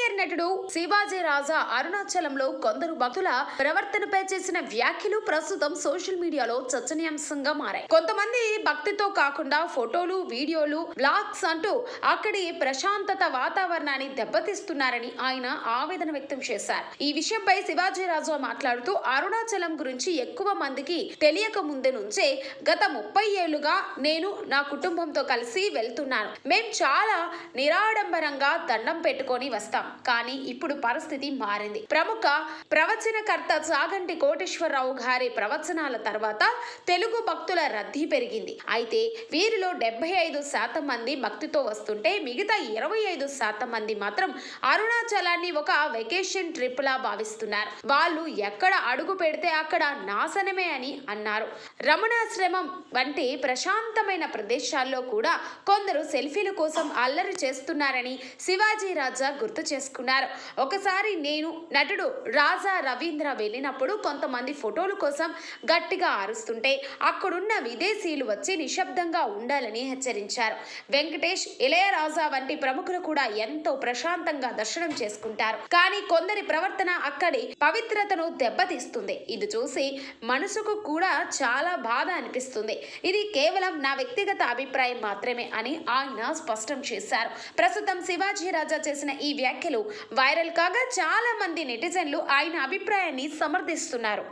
Senior నటుడు శివాజీ రాజా అరుణాచలంలో కొందరు భక్తుల ప్రవర్తనపై చేసిన వ్యాఖ్యలు ప్రస్తుతం సోషల్ మీడియాలో చర్చనీయాంశంగా మారాయి. కొంతమంది భక్తితో కాకుండా ఫోటోలు, వీడియోలు, బ్లాగ్స్ అంటూ అక్కడి ప్రశాంతత వాతావరణాన్ని దెబ్బతీస్తున్నారని ఆయన ఆవేదన వ్యక్తం చేశారు. ఈ విషయంపై శివాజీ రాజా మాట్లాడుతూ అరుణాచలం గురించి ఎక్కువ మందికి తెలియక ముందు నుంచే గత 30 ఏళ్లుగా నేను నా కుటుంబంతో కలిసి వెళ్తున్నాను. మేం చాలా నిరాడంబరంగా దండం పెట్టుకొని వస్తాం. కానీ ఇప్పుడు పరిస్థితి మారింది. ప్రముఖ ప్రవచనకర్త చాగంటి కోటేశ్వరరావు గారి ప్రవచనాల తర్వాత తెలుగు భక్తుల రద్దీ పెరిగింది. అయితే వీరిలో 75% మంది భక్తితో వస్తుంటే మిగతా 25% మంది మాత్రం అరుణాచలాన్ని ఒక వెకేషన్ ట్రిప్ లా భావిస్తున్నారు. వాళ్ళు ఎక్కడ అడుగు పెడితే అక్కడ నాశనమే అని అన్నారు. రమణాశ్రమం వంటి ప్రశాంతమైన ప్రదేశాల్లో కూడా కొందరు సెల్ఫీల కోసం అల్లరి చేస్తున్నారని శివాజీ రాజా గుర్తు చేసుకున్నారు. ఒకసారి నేను నటుడు రాజా రవీంద్ర వెళ్ళినప్పుడు కొంతమంది ఫోటోల కోసం గట్టిగా అరుస్తుంటే అక్కడున్న విదేశీయులు వచ్చి నిశ్శబ్దంగా ఉండాలని హెచ్చరించారు. వెంకటేష్, ఇళయరాజా వంటి ప్రముఖులు కూడా ఎంతో ప్రశాంతంగా దర్శనం చేసుకుంటారు. కానీ కొందరి ప్రవర్తన అక్కడి పవిత్రతను దెబ్బతీస్తుంది. ఇది చూసి మనసుకు కూడా చాలా బాధ అనిపిస్తుంది. ఇది కేవలం నా వ్యక్తిగత అభిప్రాయం మాత్రమే అని ఆయన స్పష్టం చేశారు. ప్రస్తుతం శివాజీ రాజా చేసిన ఈ వ్యాఖ్యలు వైరల్ కాగా చాలా మంది నెటిజన్లు ఆయన అభిప్రాయాన్ని సమర్థిస్తున్నారు.